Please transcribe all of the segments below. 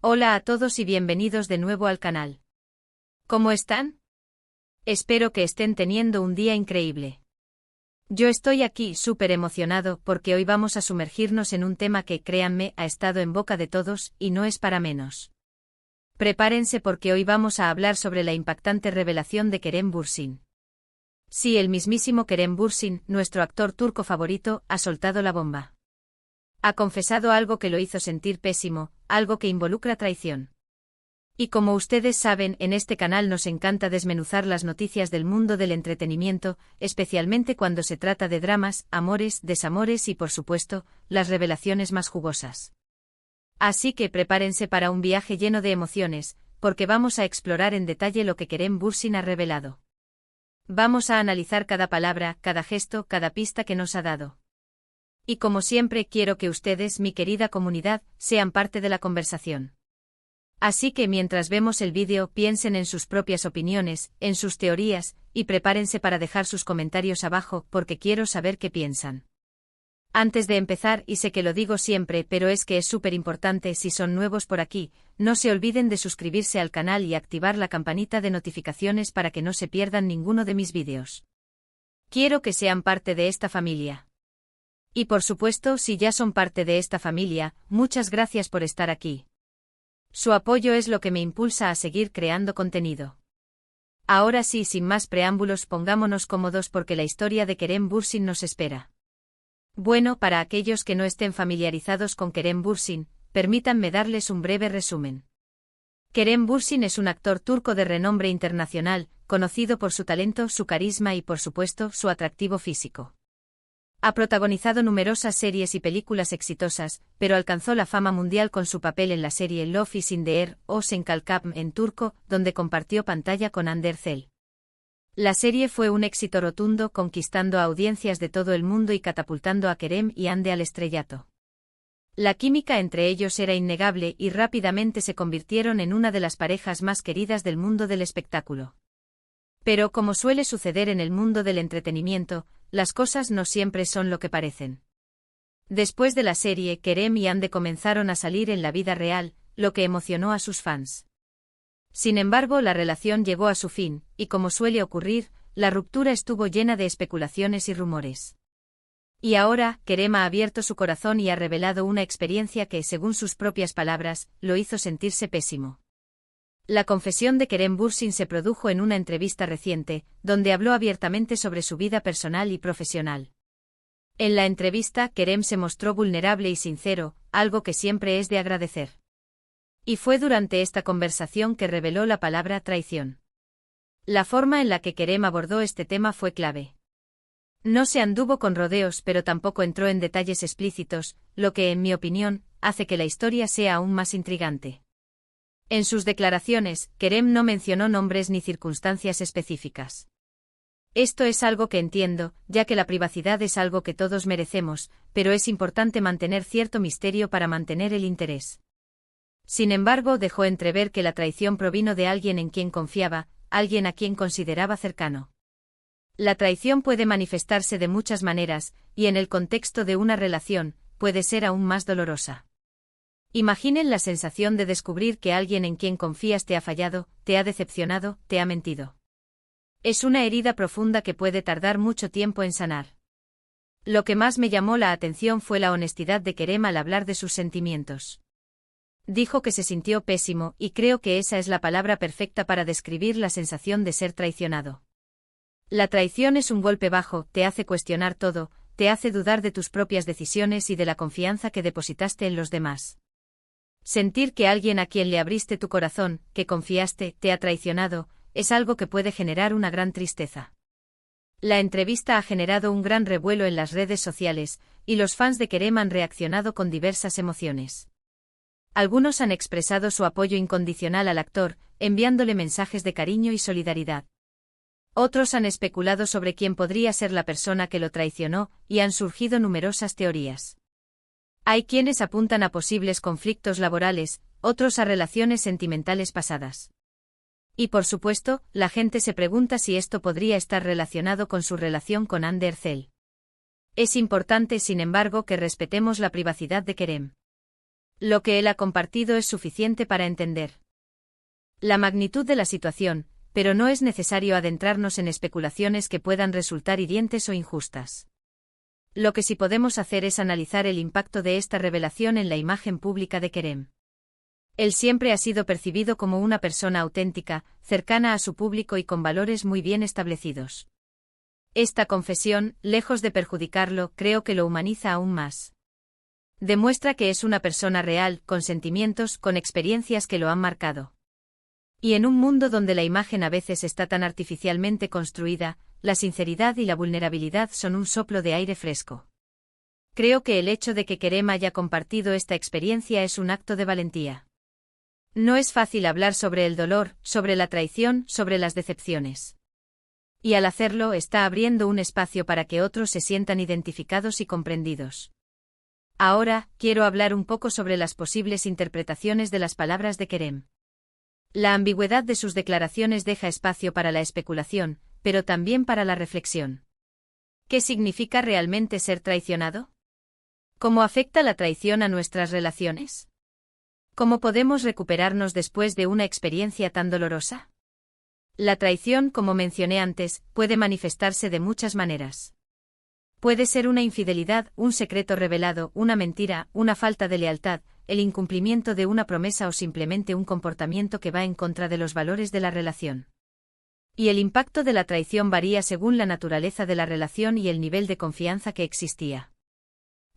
Hola a todos y bienvenidos de nuevo al canal. ¿Cómo están? Espero que estén teniendo un día increíble. Yo estoy aquí súper emocionado porque hoy vamos a sumergirnos en un tema que, créanme, ha estado en boca de todos y no es para menos. Prepárense porque hoy vamos a hablar sobre la impactante revelación de Kerem Bürsin. Sí, el mismísimo Kerem Bürsin, nuestro actor turco favorito, ha soltado la bomba. Ha confesado algo que lo hizo sentir pésimo, algo que involucra traición. Y como ustedes saben, en este canal nos encanta desmenuzar las noticias del mundo del entretenimiento, especialmente cuando se trata de dramas, amores, desamores y, por supuesto, las revelaciones más jugosas. Así que prepárense para un viaje lleno de emociones, porque vamos a explorar en detalle lo que Kerem Bürsin ha revelado. Vamos a analizar cada palabra, cada gesto, cada pista que nos ha dado. Y como siempre quiero que ustedes, mi querida comunidad, sean parte de la conversación. Así que mientras vemos el vídeo piensen en sus propias opiniones, en sus teorías, y prepárense para dejar sus comentarios abajo porque quiero saber qué piensan. Antes de empezar, y sé que lo digo siempre, pero es que es súper importante si son nuevos por aquí, no se olviden de suscribirse al canal y activar la campanita de notificaciones para que no se pierdan ninguno de mis vídeos. Quiero que sean parte de esta familia. Y por supuesto, si ya son parte de esta familia, muchas gracias por estar aquí. Su apoyo es lo que me impulsa a seguir creando contenido. Ahora sí, sin más preámbulos, pongámonos cómodos porque la historia de Kerem Bürsin nos espera. Bueno, para aquellos que no estén familiarizados con Kerem Bürsin, permítanme darles un breve resumen. Kerem Bürsin es un actor turco de renombre internacional, conocido por su talento, su carisma y, por supuesto, su atractivo físico. Ha protagonizado numerosas series y películas exitosas, pero alcanzó la fama mundial con su papel en la serie Love is in the Air o Senkalkam en turco, donde compartió pantalla con Hande Erçel. La serie fue un éxito rotundo, conquistando a audiencias de todo el mundo y catapultando a Kerem y Hande al estrellato. La química entre ellos era innegable y rápidamente se convirtieron en una de las parejas más queridas del mundo del espectáculo. Pero como suele suceder en el mundo del entretenimiento, las cosas no siempre son lo que parecen. Después de la serie, Kerem y Hande comenzaron a salir en la vida real, lo que emocionó a sus fans. Sin embargo, la relación llegó a su fin, y como suele ocurrir, la ruptura estuvo llena de especulaciones y rumores. Y ahora, Kerem ha abierto su corazón y ha revelado una experiencia que, según sus propias palabras, lo hizo sentirse pésimo. La confesión de Kerem Bürsin se produjo en una entrevista reciente, donde habló abiertamente sobre su vida personal y profesional. En la entrevista, Kerem se mostró vulnerable y sincero, algo que siempre es de agradecer. Y fue durante esta conversación que reveló la palabra traición. La forma en la que Kerem abordó este tema fue clave. No se anduvo con rodeos, pero tampoco entró en detalles explícitos, lo que, en mi opinión, hace que la historia sea aún más intrigante. En sus declaraciones, Kerem no mencionó nombres ni circunstancias específicas. Esto es algo que entiendo, ya que la privacidad es algo que todos merecemos, pero es importante mantener cierto misterio para mantener el interés. Sin embargo, dejó entrever que la traición provino de alguien en quien confiaba, alguien a quien consideraba cercano. La traición puede manifestarse de muchas maneras, y en el contexto de una relación, puede ser aún más dolorosa. Imaginen la sensación de descubrir que alguien en quien confías te ha fallado, te ha decepcionado, te ha mentido. Es una herida profunda que puede tardar mucho tiempo en sanar. Lo que más me llamó la atención fue la honestidad de Kerem al hablar de sus sentimientos. Dijo que se sintió pésimo, y creo que esa es la palabra perfecta para describir la sensación de ser traicionado. La traición es un golpe bajo, te hace cuestionar todo, te hace dudar de tus propias decisiones y de la confianza que depositaste en los demás. Sentir que alguien a quien le abriste tu corazón, que confiaste, te ha traicionado, es algo que puede generar una gran tristeza. La entrevista ha generado un gran revuelo en las redes sociales, y los fans de Kerem han reaccionado con diversas emociones. Algunos han expresado su apoyo incondicional al actor, enviándole mensajes de cariño y solidaridad. Otros han especulado sobre quién podría ser la persona que lo traicionó, y han surgido numerosas teorías. Hay quienes apuntan a posibles conflictos laborales, otros a relaciones sentimentales pasadas. Y por supuesto, la gente se pregunta si esto podría estar relacionado con su relación con Hande Erçel. Es importante, sin embargo, que respetemos la privacidad de Kerem. Lo que él ha compartido es suficiente para entender la magnitud de la situación, pero no es necesario adentrarnos en especulaciones que puedan resultar hirientes o injustas. Lo que sí podemos hacer es analizar el impacto de esta revelación en la imagen pública de Kerem. Él siempre ha sido percibido como una persona auténtica, cercana a su público y con valores muy bien establecidos. Esta confesión, lejos de perjudicarlo, creo que lo humaniza aún más. Demuestra que es una persona real, con sentimientos, con experiencias que lo han marcado. Y en un mundo donde la imagen a veces está tan artificialmente construida, la sinceridad y la vulnerabilidad son un soplo de aire fresco. Creo que el hecho de que Kerem haya compartido esta experiencia es un acto de valentía. No es fácil hablar sobre el dolor, sobre la traición, sobre las decepciones. Y al hacerlo está abriendo un espacio para que otros se sientan identificados y comprendidos. Ahora, quiero hablar un poco sobre las posibles interpretaciones de las palabras de Kerem. La ambigüedad de sus declaraciones deja espacio para la especulación, pero también para la reflexión. ¿Qué significa realmente ser traicionado? ¿Cómo afecta la traición a nuestras relaciones? ¿Cómo podemos recuperarnos después de una experiencia tan dolorosa? La traición, como mencioné antes, puede manifestarse de muchas maneras. Puede ser una infidelidad, un secreto revelado, una mentira, una falta de lealtad, el incumplimiento de una promesa o simplemente un comportamiento que va en contra de los valores de la relación. Y el impacto de la traición varía según la naturaleza de la relación y el nivel de confianza que existía.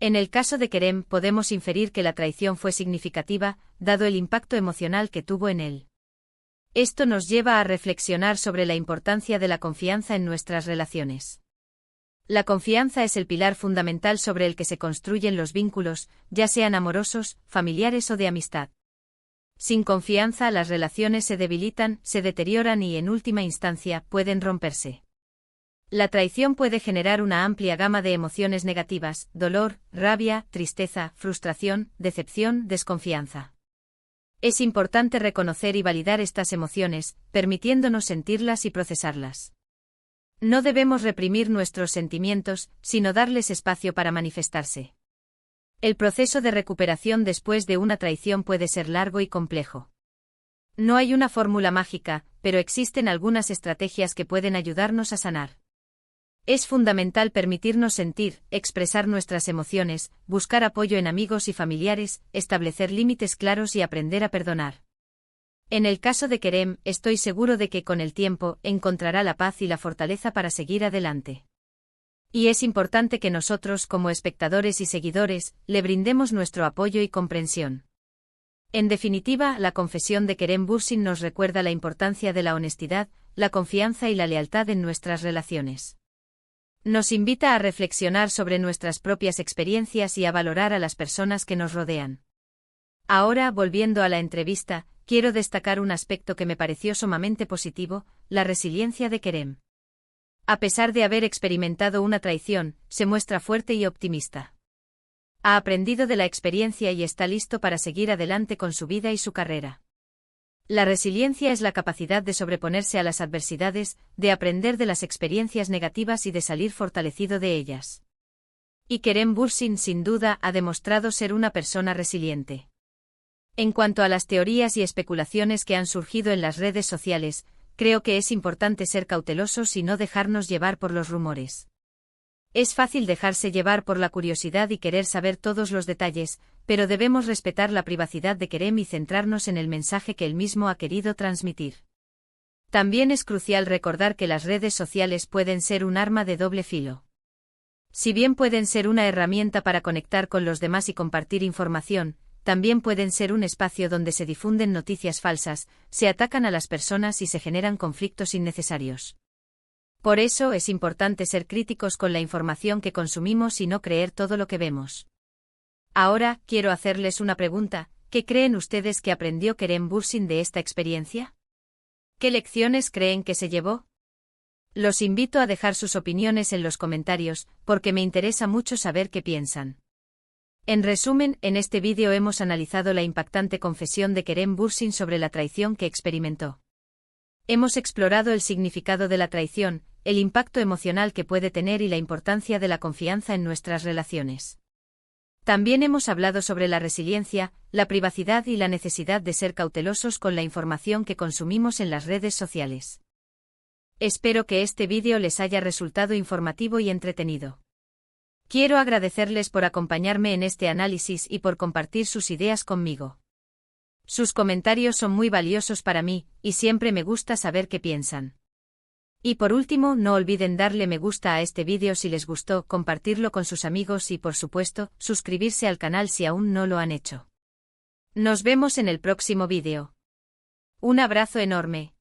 En el caso de Kerem, podemos inferir que la traición fue significativa, dado el impacto emocional que tuvo en él. Esto nos lleva a reflexionar sobre la importancia de la confianza en nuestras relaciones. La confianza es el pilar fundamental sobre el que se construyen los vínculos, ya sean amorosos, familiares o de amistad. Sin confianza, las relaciones se debilitan, se deterioran y, en última instancia, pueden romperse. La traición puede generar una amplia gama de emociones negativas: dolor, rabia, tristeza, frustración, decepción, desconfianza. Es importante reconocer y validar estas emociones, permitiéndonos sentirlas y procesarlas. No debemos reprimir nuestros sentimientos, sino darles espacio para manifestarse. El proceso de recuperación después de una traición puede ser largo y complejo. No hay una fórmula mágica, pero existen algunas estrategias que pueden ayudarnos a sanar. Es fundamental permitirnos sentir, expresar nuestras emociones, buscar apoyo en amigos y familiares, establecer límites claros y aprender a perdonar. En el caso de Kerem, estoy seguro de que con el tiempo encontrará la paz y la fortaleza para seguir adelante. Y es importante que nosotros, como espectadores y seguidores, le brindemos nuestro apoyo y comprensión. En definitiva, la confesión de Kerem Bürsin nos recuerda la importancia de la honestidad, la confianza y la lealtad en nuestras relaciones. Nos invita a reflexionar sobre nuestras propias experiencias y a valorar a las personas que nos rodean. Ahora, volviendo a la entrevista, quiero destacar un aspecto que me pareció sumamente positivo: la resiliencia de Kerem. A pesar de haber experimentado una traición, se muestra fuerte y optimista. Ha aprendido de la experiencia y está listo para seguir adelante con su vida y su carrera. La resiliencia es la capacidad de sobreponerse a las adversidades, de aprender de las experiencias negativas y de salir fortalecido de ellas. Y Kerem Bürsin, sin duda, ha demostrado ser una persona resiliente. En cuanto a las teorías y especulaciones que han surgido en las redes sociales, creo que es importante ser cautelosos y no dejarnos llevar por los rumores. Es fácil dejarse llevar por la curiosidad y querer saber todos los detalles, pero debemos respetar la privacidad de Kerem y centrarnos en el mensaje que él mismo ha querido transmitir. También es crucial recordar que las redes sociales pueden ser un arma de doble filo. Si bien pueden ser una herramienta para conectar con los demás y compartir información, también pueden ser un espacio donde se difunden noticias falsas, se atacan a las personas y se generan conflictos innecesarios. Por eso es importante ser críticos con la información que consumimos y no creer todo lo que vemos. Ahora, quiero hacerles una pregunta: ¿qué creen ustedes que aprendió Kerem Bürsin de esta experiencia? ¿Qué lecciones creen que se llevó? Los invito a dejar sus opiniones en los comentarios, porque me interesa mucho saber qué piensan. En resumen, en este vídeo hemos analizado la impactante confesión de Kerem Bürsin sobre la traición que experimentó. Hemos explorado el significado de la traición, el impacto emocional que puede tener y la importancia de la confianza en nuestras relaciones. También hemos hablado sobre la resiliencia, la privacidad y la necesidad de ser cautelosos con la información que consumimos en las redes sociales. Espero que este vídeo les haya resultado informativo y entretenido. Quiero agradecerles por acompañarme en este análisis y por compartir sus ideas conmigo. Sus comentarios son muy valiosos para mí, y siempre me gusta saber qué piensan. Y por último, no olviden darle me gusta a este vídeo si les gustó, compartirlo con sus amigos y por supuesto, suscribirse al canal si aún no lo han hecho. Nos vemos en el próximo vídeo. Un abrazo enorme.